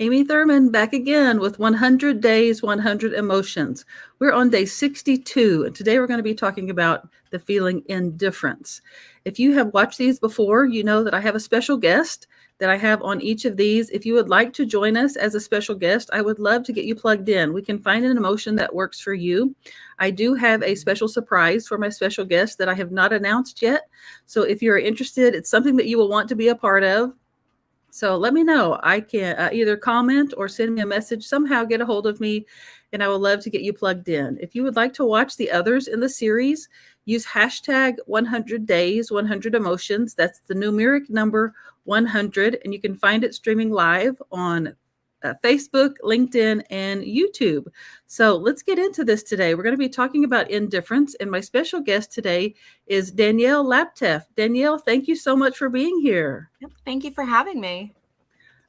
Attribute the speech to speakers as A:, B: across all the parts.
A: Amy Thurman back again with 100 Days, 100 Emotions. We're on day 62, and today we're going to be talking about the feeling indifference. If you have watched these before, you know that I have a special guest that I have on each of these. If you would like to join us as a special guest, I would love to get you plugged in. We can find an emotion that works for you. I do have a special surprise for my special guest that I have not announced yet. So if you're interested, it's something that you will want to be a part of. So let me know. I can either comment or send me a message, somehow get a hold of me, and I would love to get you plugged in. If you would like to watch the others in the series, use hashtag 100 days, 100 emotions. That's the numeric number 100, and you can find it streaming live on Facebook, LinkedIn, and YouTube. So let's get into this today. We're going to be talking about indifference, and my special guest today is Danielle Lapteff. Danielle, thank you so much for being here.
B: Yep, thank you for having me.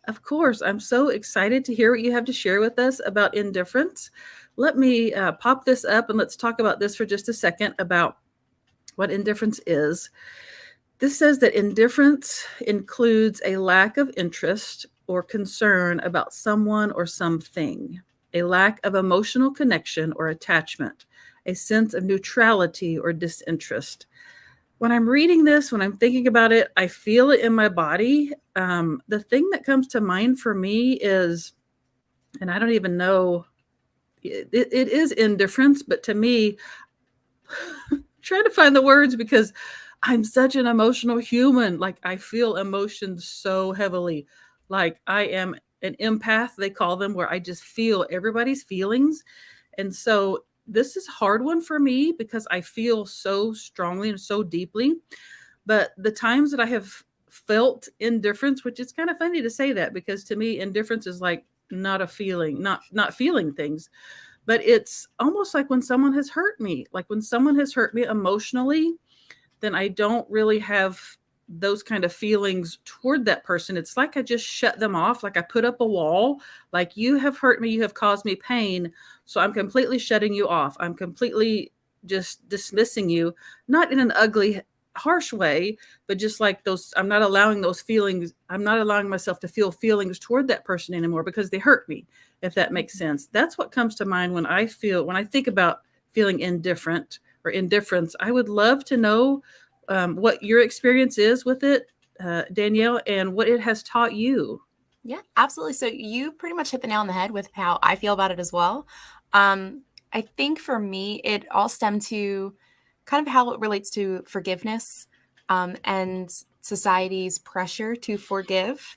A: Of course, I'm so excited to hear what you have to share with us about indifference. Let me pop this up and let's talk about this for just a second about what indifference is. This says that indifference includes a lack of interest or concern about someone or something, a lack of emotional connection or attachment, a sense of neutrality or disinterest. When I'm reading this, when I'm thinking about it, I feel it in my body. The thing that comes to mind for me is, and I don't even know, it is indifference, but to me, trying to find the words because I'm such an emotional human. Like I feel emotions so heavily. Like I am an empath, they call them, where I just feel everybody's feelings. And so this is a hard one for me because I feel so strongly and so deeply. But the times that I have felt indifference, which is kind of funny to say that because to me indifference is like not a feeling, not feeling things, but it's almost like when someone has hurt me, like when someone has hurt me emotionally, then I don't really have those kind of feelings toward that person. It's like I just shut them off, like I put up a wall, like you have hurt me, you have caused me pain, so I'm completely shutting you off. I'm completely just dismissing you, not in an ugly, harsh way, but just like those, I'm not allowing those feelings, I'm not allowing myself to feel feelings toward that person anymore because they hurt me, if that makes sense. That's what comes to mind when I think about feeling indifferent or indifference. I would love to know what your experience is with it, Danielle, and what it has taught you.
B: Yeah, absolutely. So you pretty much hit the nail on the head with how I feel about it as well. I think for me, it all stemmed to kind of how it relates to forgiveness and society's pressure to forgive.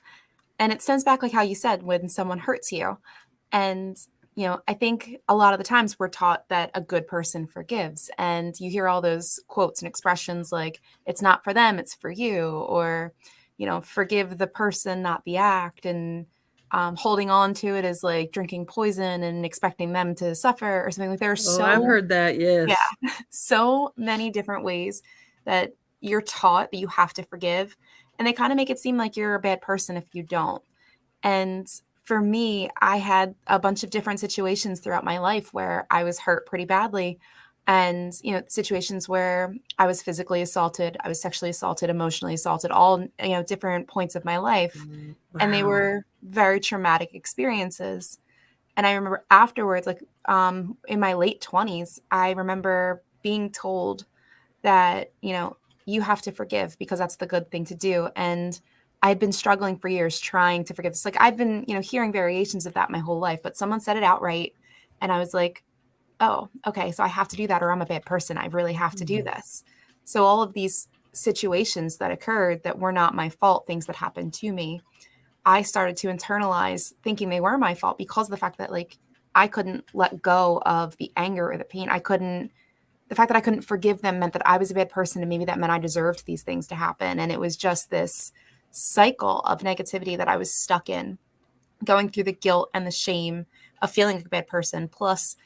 B: And it stems back like how you said, when someone hurts you. And, I think a lot of the times we're taught that a good person forgives. And you hear all those quotes and expressions like, it's not for them, it's for you. Or, forgive the person, not the act. And holding on to it is like drinking poison and expecting them to suffer or something. Like there's
A: Oh, I've heard that. Yes.
B: so many different ways that you're taught that you have to forgive. And they kind of make it seem like you're a bad person if you don't. And for me, I had a bunch of different situations throughout my life where I was hurt pretty badly. And, situations where I was physically assaulted, I was sexually assaulted, emotionally assaulted, all, different points of my life. And they
A: Wow.
B: were very traumatic experiences. And I remember afterwards, like in my late 20s, I remember being told that, you have to forgive because that's the good thing to do. And I'd been struggling for years trying to forgive. It's like I've been, hearing variations of that my whole life, but someone said it outright. And I was like, oh, okay, so I have to do that or I'm a bad person. I really have to do this. So all of these situations that occurred that were not my fault, things that happened to me, I started to internalize thinking they were my fault because of the fact that like I couldn't let go of the anger or the pain. The fact that I couldn't forgive them meant that I was a bad person and maybe that meant I deserved these things to happen. And it was just this cycle of negativity that I was stuck in, going through the guilt and the shame of feeling like a bad person, plus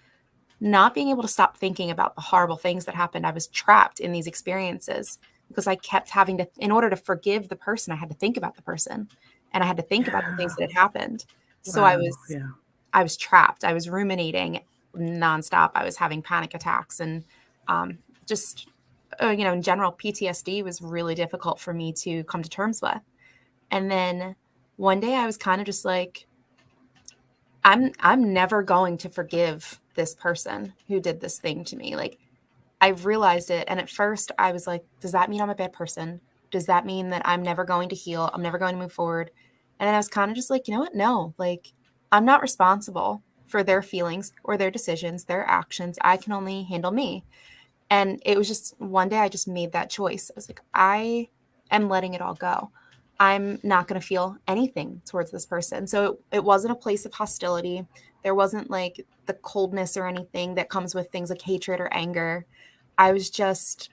B: not being able to stop thinking about the horrible things that happened. I was trapped in these experiences because I kept having to, in order to forgive the person, I had to think about the person and I had to think about the things that had happened. So
A: Wow. Yeah.
B: I was trapped. I was ruminating nonstop. I was having panic attacks and just, in general, PTSD was really difficult for me to come to terms with. And then one day I was kind of just like, I'm never going to forgive this person who did this thing to me. Like, I've realized it. And at first I was like, does that mean I'm a bad person? Does that mean that I'm never going to heal? I'm never going to move forward? And then I was kind of just like, you know what? No, like, I'm not responsible for their feelings or their decisions, their actions. I can only handle me. And it was just one day I just made that choice. I was like, I am letting it all go. I'm not going to feel anything towards this person. So it wasn't a place of hostility. There wasn't like the coldness or anything that comes with things like hatred or anger. I was just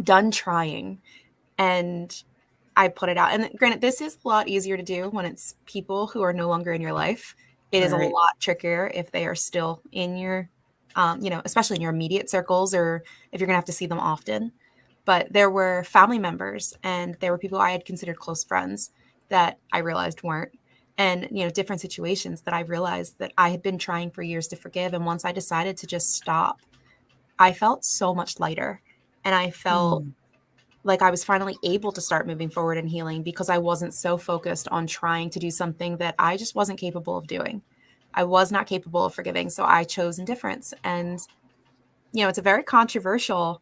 B: done trying, and I put it out. And granted, this is a lot easier to do when it's people who are no longer in your life. It is a
A: Right.
B: lot trickier if they are still in your, especially in your immediate circles, or if you're going to have to see them often. But there were family members and there were people I had considered close friends that I realized weren't. And, different situations that I realized that I had been trying for years to forgive. And once I decided to just stop, I felt so much lighter. And I felt
A: Mm.
B: like I was finally able to start moving forward and healing because I wasn't so focused on trying to do something that I just wasn't capable of doing. I was not capable of forgiving, so I chose indifference. And, it's a very controversial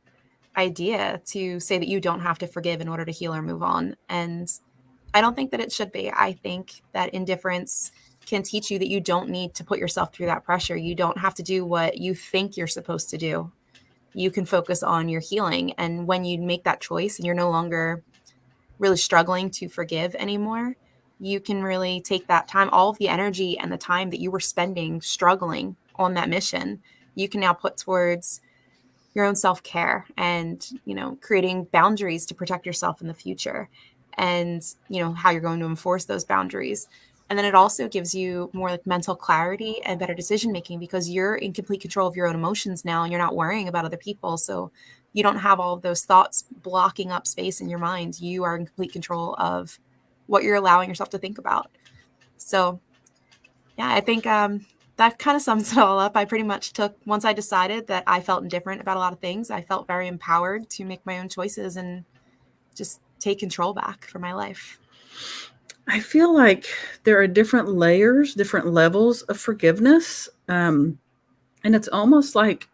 B: idea to say that you don't have to forgive in order to heal or move on. And I don't think that it should be. I think that indifference can teach you that you don't need to put yourself through that pressure. You don't have to do what you think you're supposed to do. You can focus on your healing. And when you make that choice and you're no longer really struggling to forgive anymore, you can really take that time, all of the energy and the time that you were spending struggling on that mission, you can now put towards your own self-care and, creating boundaries to protect yourself in the future, and, how you're going to enforce those boundaries. And then it also gives you more like mental clarity and better decision making because you're in complete control of your own emotions now and you're not worrying about other people. So you don't have all of those thoughts blocking up space in your mind. You are in complete control of what you're allowing yourself to think about. So yeah, I think that kind of sums it all up. I pretty much took, once I decided that I felt indifferent about a lot of things, I felt very empowered to make my own choices and just take control back for my life.
A: I feel like there are different layers, different levels of forgiveness. And it's almost like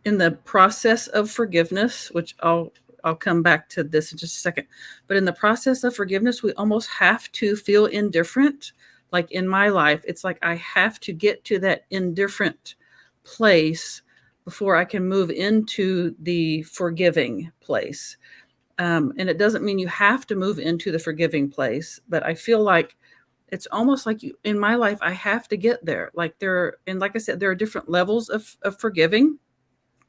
A: in the process of forgiveness, which I'll come back to this in just a second. But in the process of forgiveness, we almost have to feel indifferent. Like in my life, it's like I have to get to that indifferent place before I can move into the forgiving place. And it doesn't mean you have to move into the forgiving place, but I feel like it's almost like you, in my life, I have to get there. And like I said, there are different levels of forgiving.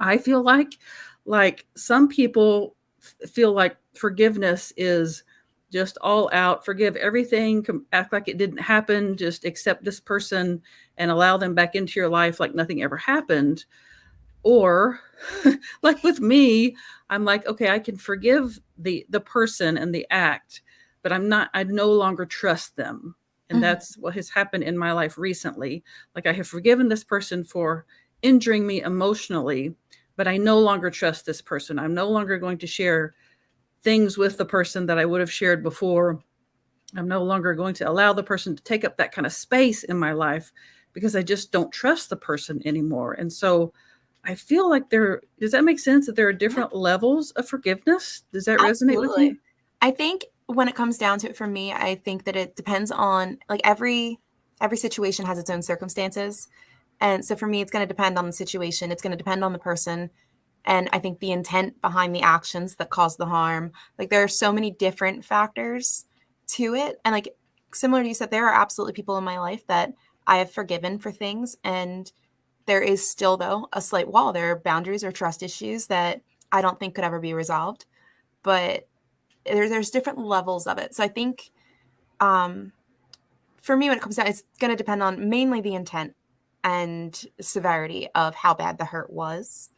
A: I feel like some people feel like forgiveness is just all out, forgive everything, act like it didn't happen, just accept this person and allow them back into your life like nothing ever happened. Or like with me, I'm like, okay, I can forgive the person and the act, but I no longer trust them. And
B: Mhm.
A: that's what has happened in my life recently. Like I have forgiven this person for injuring me emotionally, but I no longer trust this person. I'm no longer going to share things with the person that I would have shared before. I'm no longer going to allow the person to take up that kind of space in my life because I just don't trust the person anymore. And so I feel like does that make sense that there are
B: Yeah,
A: different levels of forgiveness? Does that resonate with you?
B: absolutely. I think when it comes down to it for me, I think that it depends on like every situation has its own circumstances. And so for me, it's going to depend on the situation. It's going to depend on the person. And I think the intent behind the actions that cause the harm. Like there are so many different factors to it. And like similar to you said, there are absolutely people in my life that I have forgiven for things. And there is still, though, a slight wall. There are boundaries or trust issues that I don't think could ever be resolved. But there's different levels of it. So I think um, for me, when it comes down, it's going to depend on mainly the intent and severity of how bad the hurt was.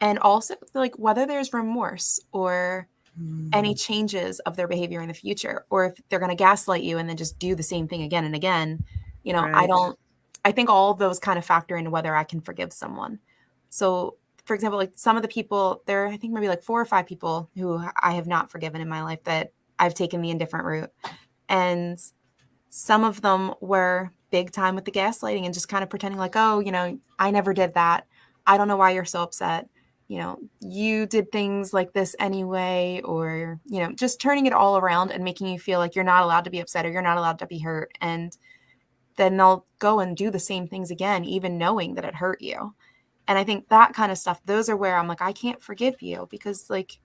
B: And also, like, whether there's remorse or any
A: Mm,
B: changes of their behavior in the future, or if they're going to gaslight you and then just do the same thing again and again. I
A: right.
B: don't, I think all of those kind of factor into whether I can forgive someone. So, for example, like some of the people, there are, I think maybe like 4 or 5 people who I have not forgiven in my life that I've taken the indifferent route. And some of them were big time with the gaslighting and just kind of pretending like, oh, I never did that. I don't know why you're so upset. You did things like this anyway, or, just turning it all around and making you feel like you're not allowed to be upset or you're not allowed to be hurt. And then they'll go and do the same things again, even knowing that it hurt you. And I think that kind of stuff, those are where I'm like, I can't forgive you because, like,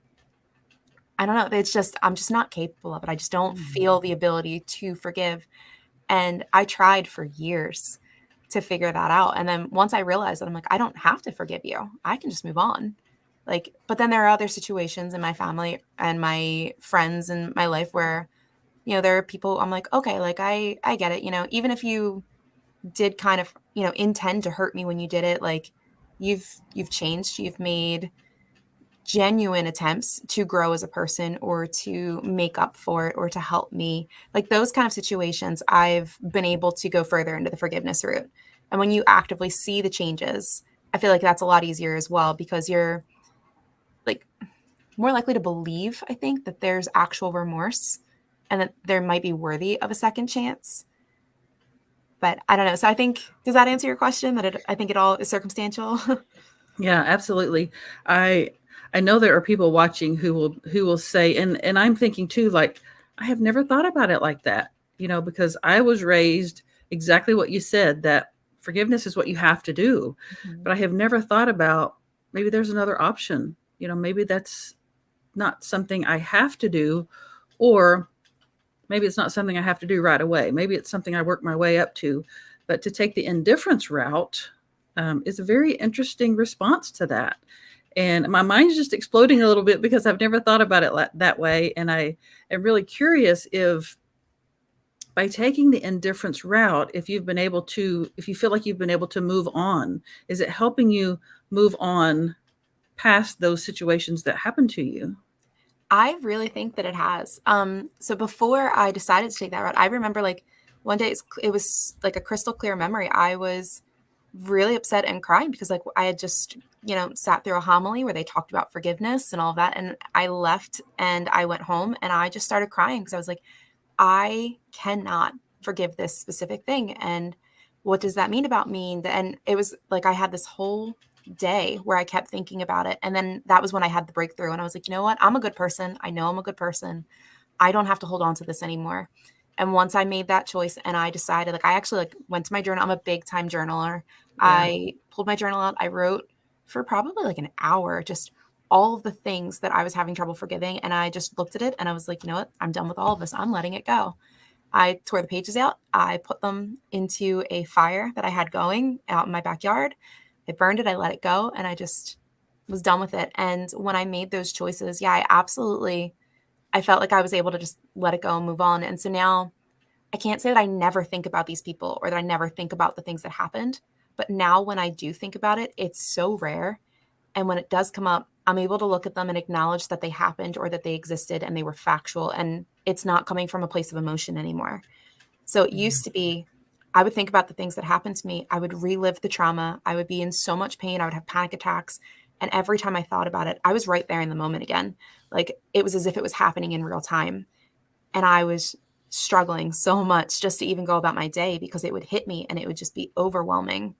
B: I don't know. I'm just not capable of it. I just don't feel the ability to forgive. And I tried for years to figure that out. And then once I realized that, I'm like, I don't have to forgive you. I can just move on. Like, but then there are other situations in my family and my friends in my life where, there are people I'm like, okay, like I get it. Even if you did kind of, intend to hurt me when you did it, like you've changed, you've made genuine attempts to grow as a person or to make up for it or to help me. Like those kind of situations, I've been able to go further into the forgiveness route. And when you actively see the changes, I feel like that's a lot easier as well because you're like more likely to believe, I think, that there's actual remorse and that there might be worthy of a second chance. But I don't know. So I think, does that answer your question? I think it all is circumstantial?
A: Yeah, absolutely. I I know there are people watching who will say, and I'm thinking too, like, I have never thought about it like that, because I was raised exactly what you said, that forgiveness is what you have to do.
B: Mhm.
A: But I have never thought about maybe there's another option. Maybe that's not something I have to do, or maybe it's not something I have to do right away. Maybe it's something I work my way up to. But to take the indifference route is a very interesting response to that. And my mind's just exploding a little bit because I've never thought about it that way. And I am really curious if by taking the indifference route, if you feel like you've been able to move on, is it helping you move on past those situations that happened to you?
B: I really think that it has. So before I decided to take that route, I remember like one day it was like a crystal clear memory. I was really upset and crying because like I had just, sat through a homily where they talked about forgiveness and all of that. And I left and I went home and I just started crying because I was like, I cannot forgive this specific thing. And what does that mean about me? And it was like I had this whole day where I kept thinking about it. And then that was when I had the breakthrough. And I was like, you know what? I'm a good person. I know I'm a good person. I don't have to hold on to this anymore. And once I made that choice and I decided, like, I actually like went to my journal. I'm a big time journaler.
A: Yeah.
B: I pulled my journal out. I wrote for probably like an hour, just all of the things that I was having trouble forgiving. And I just looked at it and I was like, you know what? I'm done with all of this. I'm letting it go. I tore the pages out. I put them into a fire that I had going out in my backyard. I burned it. I let it go. And I just was done with it. And when I made those choices, yeah, I felt like I was able to just let it go and move on. And so now I can't say that I never think about these people or that I never think about the things that happened. But now when I do think about it, it's so rare. And when it does come up, I'm able to look at them and acknowledge that they happened or that they existed and they were factual. And it's not coming from a place of emotion anymore. So it used to be, I would think about the things that happened to me. I would relive the trauma. I would be in so much pain. I would have panic attacks. And every time I thought about it, I was right there in the moment again. Like it was as if it was happening in real time. And I was struggling so much just to even go about my day because it would hit me and it would just be overwhelming.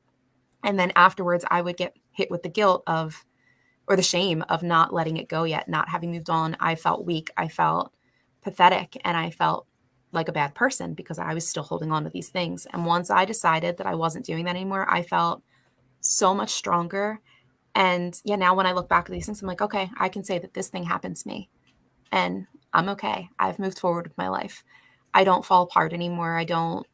B: And then afterwards, I would get hit with the guilt of, or the shame of not letting it go yet, not having moved on. I felt weak. I felt pathetic and I felt like a bad person because I was still holding on to these things. And once I decided that I wasn't doing that anymore, I felt so much stronger. And yeah, now when I look back at these things, I'm like, okay, I can say that this thing happened to me and I'm okay. I've moved forward with my life. I don't fall apart anymore. I don't,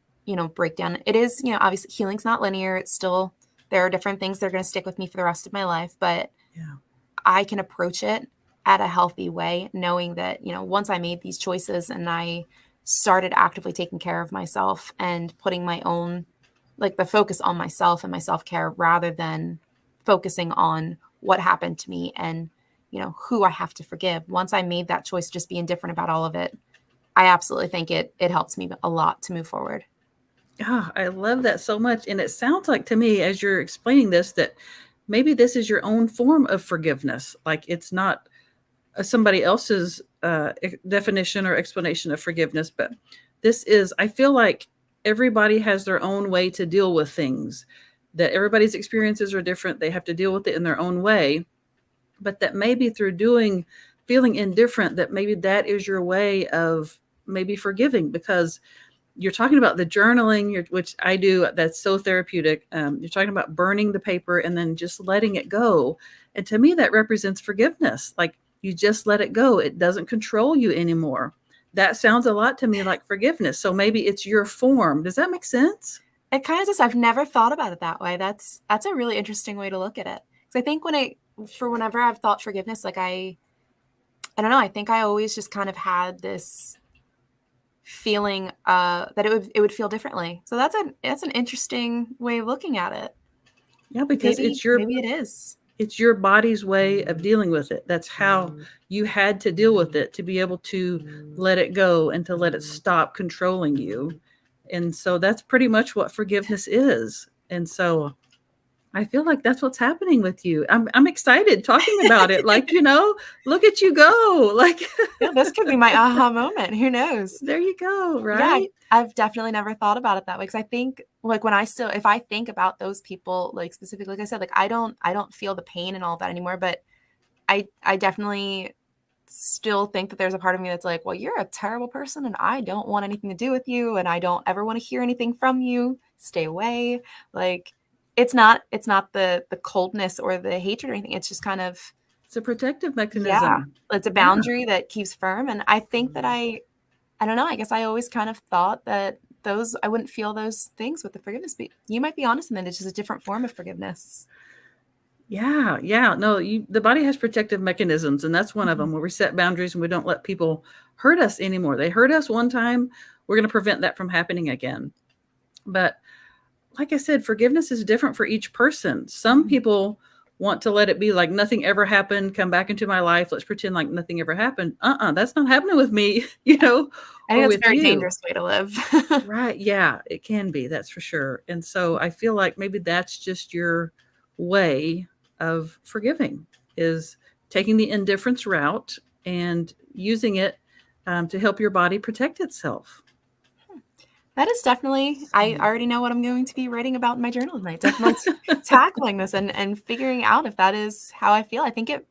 B: break down. It is, obviously healing's not linear. It's still, there are different things that are going to stick with me for the rest of my life, but
A: Yeah.
B: I can approach it at a healthy way, knowing that, once I made these choices and I started actively taking care of myself and putting my own, like the focus on myself and my self care rather than focusing on what happened to me and, who I have to forgive. Once I made that choice, just being different about all of it, I absolutely think it helps me a lot to move forward.
A: Ah, I love that so much. And it sounds like to me, as you're explaining this, that maybe this is your own form of forgiveness. Like it's not somebody else's definition or explanation of forgiveness, but this is, I feel like everybody has their own way to deal with things, that everybody's experiences are different. They have to deal with it in their own way. But that maybe through feeling indifferent, that maybe that is your way of maybe forgiving, because you're talking about the journaling, which I do. That's so therapeutic. You're talking about burning the paper and then just letting it go. And to me, that represents forgiveness. Like you just let it go. It doesn't control you anymore. That sounds a lot to me like forgiveness. So maybe it's your form. Does that make sense?
B: It kind of does. I've never thought about it that way. That's a really interesting way to look at it. Because I think whenever I've thought forgiveness, like I don't know, I think I always just kind of had this feeling that it would feel differently. So that's an interesting way of looking at it.
A: Yeah, because
B: maybe it is.
A: It's your body's way of dealing with it. That's how you had to deal with it, to be able to let it go and to let it stop controlling you. And so that's pretty much what forgiveness is. And so I feel like that's what's happening with you. I'm excited talking about it. Like, look at you go. Like,
B: yeah, this could be my aha moment. Who knows?
A: There you go. Right.
B: Yeah, I've definitely never thought about it that way. Because I think like if I think about those people, like specifically, like I said, like I don't feel the pain and all of that anymore. But I definitely still think that there's a part of me that's like, well, you're a terrible person and I don't want anything to do with you. And I don't ever want to hear anything from you. Stay away. Like, it's not the coldness or the hatred or anything. It's just kind of,
A: it's a protective mechanism.
B: Yeah, it's a boundary that keeps firm. And I think that I don't know. I guess I always kind of thought that I wouldn't feel those things with the forgiveness. But you might be honest in that it's just a different form of forgiveness.
A: Yeah. No, the body has protective mechanisms, and that's one of them, where we set boundaries and we don't let people hurt us anymore. They hurt us one time, we're going to prevent that from happening again. But like I said, forgiveness is different for each person. Some people want to let it be like nothing ever happened, come back into my life, let's pretend like nothing ever happened. That's not happening with me,
B: I think that's a very dangerous way to live.
A: Right. Yeah, it can be, that's for sure. And so I feel like maybe that's just your way of forgiving, is taking the indifference route and using it to help your body protect itself.
B: That is definitely, I already know what I'm going to be writing about in my journal tonight. Definitely tackling this and figuring out if that is how I feel. I think it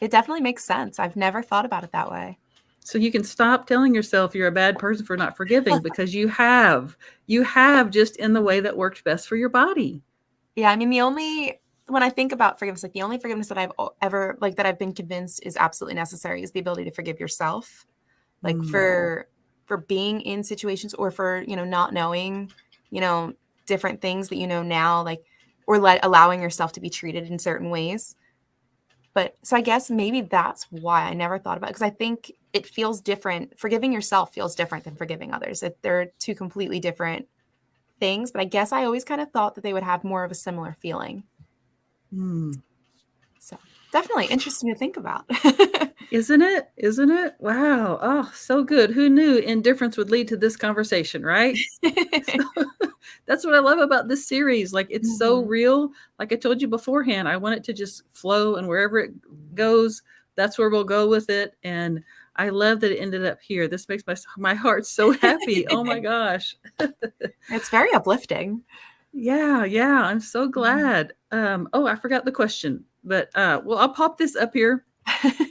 B: definitely makes sense. I've never thought about it that way.
A: So you can stop telling yourself you're a bad person for not forgiving, because you have just in the way that worked best for your body.
B: Yeah. I mean, when I think about forgiveness, like the only forgiveness that I've ever, like that I've been convinced is absolutely necessary is the ability to forgive yourself. Like for being in situations, or for, not knowing, different things that now, like, or allowing yourself to be treated in certain ways. But so I guess maybe that's why I never thought about it, because I think it feels different. Forgiving yourself feels different than forgiving others. They're two completely different things, but I guess I always kind of thought that they would have more of a similar feeling. So definitely interesting to think about.
A: Isn't it? Wow. Oh, so good. Who knew indifference would lead to this conversation, right? So, that's what I love about this series. Like, it's so real. Like I told you beforehand, I want it to just flow, and wherever it goes, that's where we'll go with it. And I love that it ended up here. This makes my heart so happy. Oh my gosh.
B: It's very uplifting.
A: Yeah. I'm so glad. I forgot the question, but well, I'll pop this up here.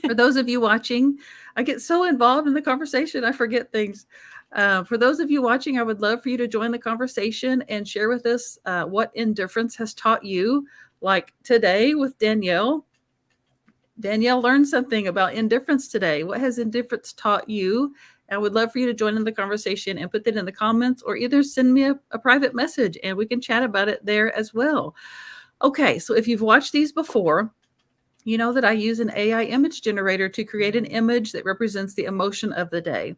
A: For those of you watching, I get so involved in the conversation, I forget things. For those of you watching, I would love for you to join the conversation and share with us what indifference has taught you. Like today with Danielle. Danielle learned something about indifference today. What has indifference taught you? I would love for you to join in the conversation and put that in the comments, or either send me a private message and we can chat about it there as well. Okay, so if you've watched these before, you know that I use an AI image generator to create an image that represents the emotion of the day.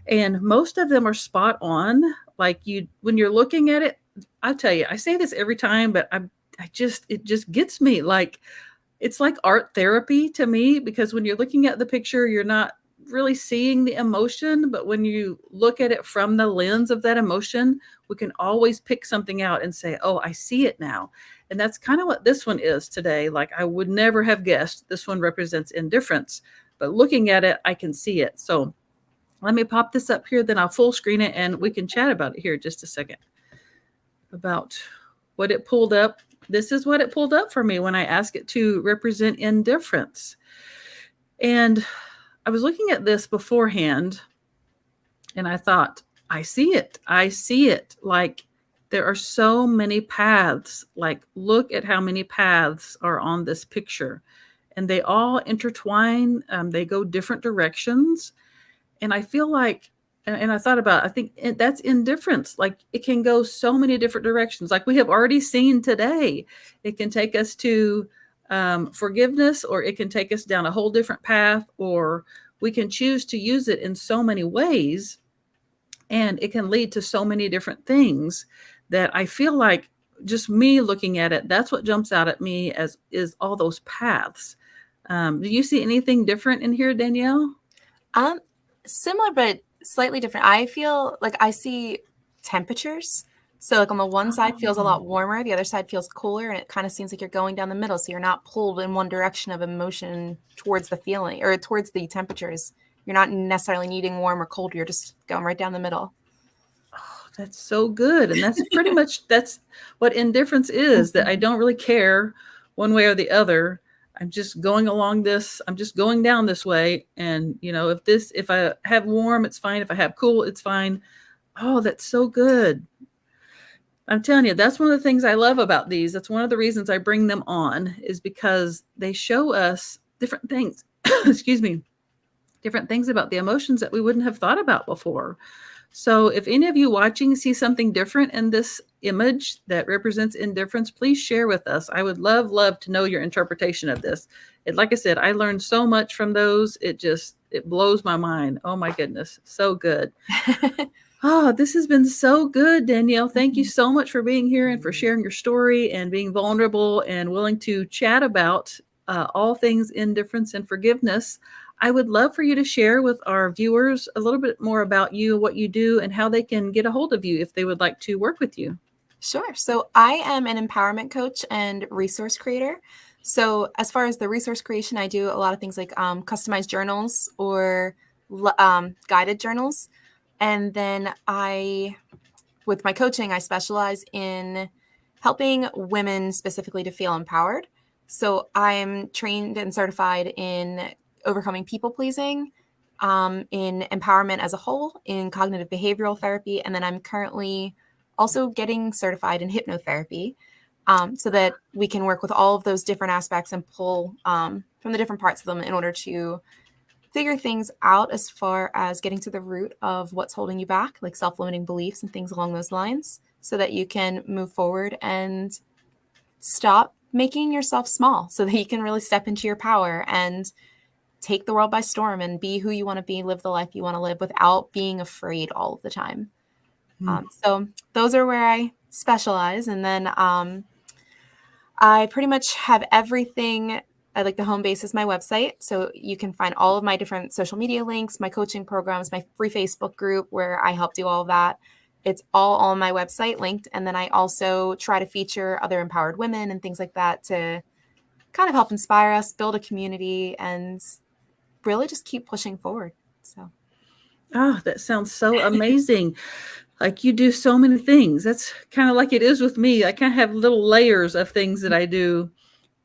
A: And most of them are spot on. Like when you're looking at it, I tell you, I say this every time, but it just gets me. Like, it's like art therapy to me, because when you're looking at the picture, you're not really seeing the emotion, but when you look at it from the lens of that emotion, we can always pick something out and say, oh, I see it now. And that's kind of what this one is today. Like, I would never have guessed this one represents indifference, but looking at it, I can see it. So Let me pop this up here, then I'll full screen it and we can chat about it here just a second about what it pulled up. This is what it pulled up for me when I asked it to represent indifference. And I was looking at this beforehand and I thought, I see it. I see it. Like there are so many paths. Like, look at how many paths are on this picture. And they all intertwine, they go different directions. And I feel like, and I thought about, I think that's indifference. Like it can go so many different directions. Like we have already seen today, it can take us to forgiveness, or it can take us down a whole different path, or we can choose to use it in so many ways. And it can lead to so many different things that I feel like just me looking at it, that's what jumps out at me as is all those paths. Do you see anything different in here, Danielle?
B: Similar, but slightly different. I feel like I see temperatures. So like on the one side feels a lot warmer, the other side feels cooler, and it kind of seems like you're going down the middle. So you're not pulled in one direction of emotion towards the feeling or towards the temperatures. You're not necessarily needing warm or cold. You're just going right down the middle.
A: Oh, that's so good. And that's pretty much, that's what indifference is, that I don't really care one way or the other. I'm just going along this, I'm just going down this way. And, you know, if I have warm, it's fine. If I have cool, it's fine. Oh, that's so good. I'm telling you, that's one of the things I love about these. That's one of the reasons I bring them on, is because they show us different things. Excuse me. Different things about the emotions that we wouldn't have thought about before. So if any of you watching see something different in this image that represents indifference, please share with us. I would love to know your interpretation of this. Like I said, I learned so much from those. It blows my mind. Oh my goodness. So good. Oh, this has been so good, Danielle. Thank you so much for being here and for sharing your story and being vulnerable and willing to chat about all things indifference and forgiveness. I would love for you to share with our viewers a little bit more about you, what you do, and how they can get a hold of you if they would like to work with you.
B: Sure. So I am an empowerment coach and resource creator. So as far as the resource creation, I do a lot of things like customized journals or guided journals. And then with my coaching, I specialize in helping women specifically to feel empowered. So I'm trained and certified in overcoming people pleasing, in empowerment as a whole, in cognitive behavioral therapy, and then I'm currently also getting certified in hypnotherapy, so that we can work with all of those different aspects and pull from the different parts of them in order to figure things out as far as getting to the root of what's holding you back, like self-limiting beliefs and things along those lines, so that you can move forward and stop making yourself small, so that you can really step into your power and take the world by storm and be who you want to be, live the life you want to live without being afraid all of the time. So those are where I specialize. And then I pretty much have everything. I like the home base is my website. So you can find all of my different social media links, my coaching programs, my free Facebook group where I help do all of that. It's all on my website linked. And then I also try to feature other empowered women and things like that to kind of help inspire us, build a community, and really just keep pushing forward. So.
A: Oh, that sounds so amazing. Like you do so many things. That's kind of like it is with me. I kind of have little layers of things that I do,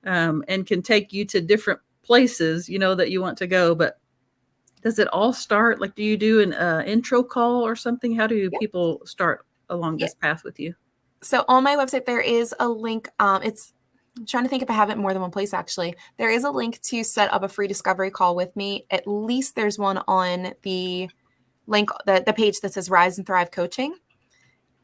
A: and can take you to different places, you know, that you want to go. But does it all start, like, do you do an intro call or something? How do people start along this path with you?
B: So on my website, there is a link. I'm trying to think if I have it more than one place, actually. There is a link to set up a free discovery call with me. At least there's one on the link, the page that says Rise and Thrive Coaching.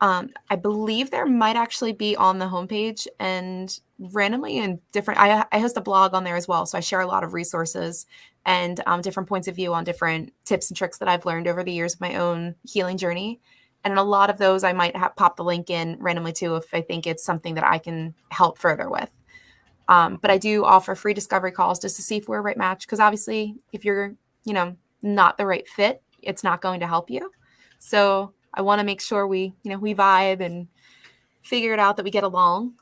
B: I believe there might actually be on the homepage, and randomly in different, I host a blog on there as well. So I share a lot of resources and different points of view on different tips and tricks that I've learned over the years of my own healing journey. And in a lot of those, I might pop the link in randomly too, if I think it's something that I can help further with. But I do offer free discovery calls just to see if we're a right match. Because obviously, if you're, not the right fit, it's not going to help you. So I want to make sure we vibe and figured out that we get along.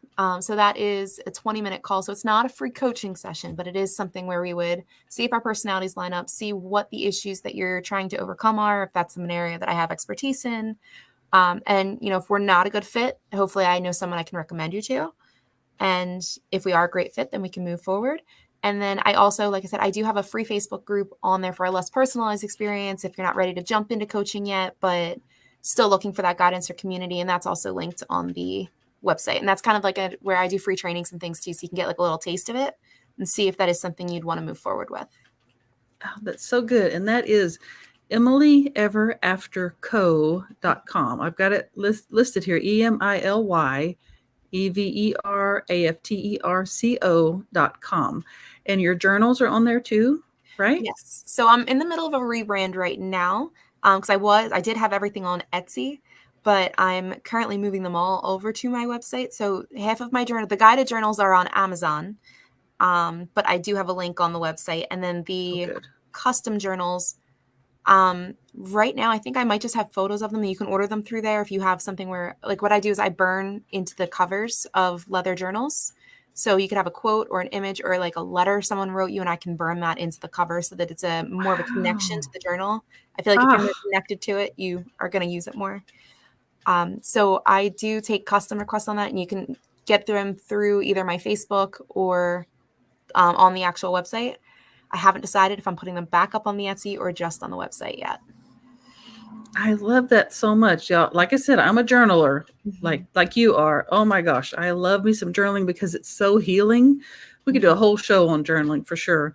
B: So that is a 20-minute call. So it's not a free coaching session, but it is something where we would see if our personalities line up, see what the issues that you're trying to overcome are, if that's an area that I have expertise in. And, if we're not a good fit, hopefully I know someone I can recommend you to. And if we are a great fit, then we can move forward. And then I also, like I said, I do have a free Facebook group on there for a less personalized experience if you're not ready to jump into coaching yet, but still looking for that guidance or community. And that's also linked on the website. And that's kind of like where I do free trainings and things too, so you can get like a little taste of it and see if that is something you'd want to move forward with.
A: Oh, that's so good. And that is EmilyEverAfterCo.com. I've got it listed here, EmilyEverAfterCo.com. And your journals are on there too, right?
B: Yes. So I'm in the middle of a rebrand right now because I did have everything on Etsy, but I'm currently moving them all over to my website. So half of my the guided journals are on Amazon, but I do have a link on the website. And then the custom journals, right now, I think I might just have photos of them. You can order them through there if you have something where, like what I do is I burn into the covers of leather journals. So you could have a quote or an image or like a letter someone wrote you, and I can burn that into the cover so that it's a more of a connection to the journal. I feel like if you're more connected to it, you are going to use it more. So I do take custom requests on that, and you can get them through either my Facebook or on the actual website. I haven't decided if I'm putting them back up on the Etsy or just on the website yet.
A: I love that so much. Y'all, like I said, I'm a journaler, like you are. Oh my gosh, I love me some journaling because it's so healing. We could do a whole show on journaling for sure.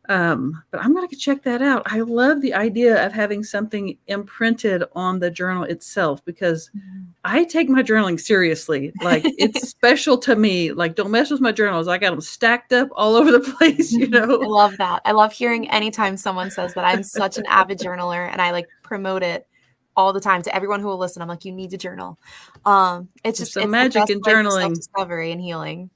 A: But I'm going to check that out. I love the idea of having something imprinted on the journal itself because I take my journaling seriously. Like it's special to me. Like don't mess with my journals. I got them stacked up all over the place,
B: I love that. I love hearing anytime someone says that. I'm such an avid journaler and I like promote it all the time to everyone who will listen. I'm like, you need to journal. It's
A: some magic in journaling,
B: self-discovery and healing.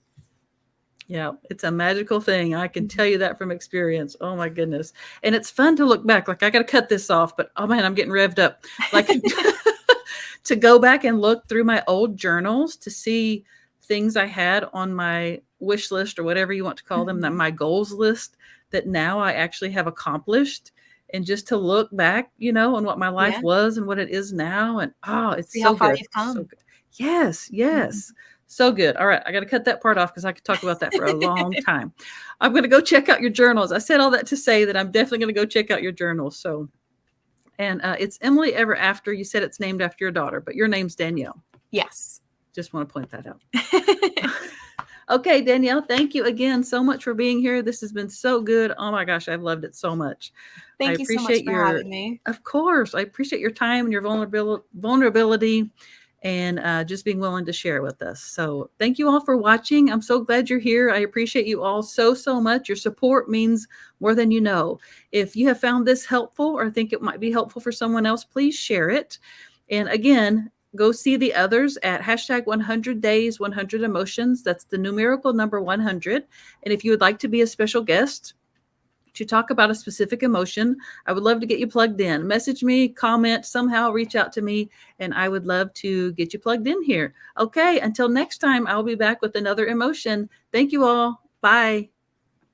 A: Yeah, it's a magical thing. I can tell you that from experience. Oh my goodness. And it's fun to look back. Like I got to cut this off, but oh man, I'm getting revved up. Like to go back and look through my old journals to see things I had on my wish list or whatever you want to call them, that my goals list that now I actually have accomplished. And just to look back, on what my life was and what it is now. And it's
B: see
A: so
B: how far
A: good.
B: You've come.
A: So good. Yes. So good. All right. I got to cut that part off because I could talk about that for a long time. I'm going to go check out your journals. I said all that to say that I'm definitely going to go check out your journals. So, and it's Emily Ever After. You said it's named after your daughter, but your name's Danielle.
B: Yes.
A: Just want to point that out. Okay, Danielle, thank you again so much for being here. This has been so good. Oh my gosh, I've loved it so much.
B: Thank you so much for having me.
A: Of course. I appreciate your time and your vulnerability and just being willing to share with us. So thank you all for watching. I'm so glad you're here. I appreciate you all so much. Your support means more than you know. If you have found this helpful or think it might be helpful for someone else, please share it. And again, go see the others at hashtag 100 days, 100 emotions. That's the numerical number 100. And if you would like to be a special guest to talk about a specific emotion, I would love to get you plugged in. Message me, comment, somehow reach out to me, and I would love to get you plugged in here. Okay, until next time, I'll be back with another emotion. Thank you all. Bye.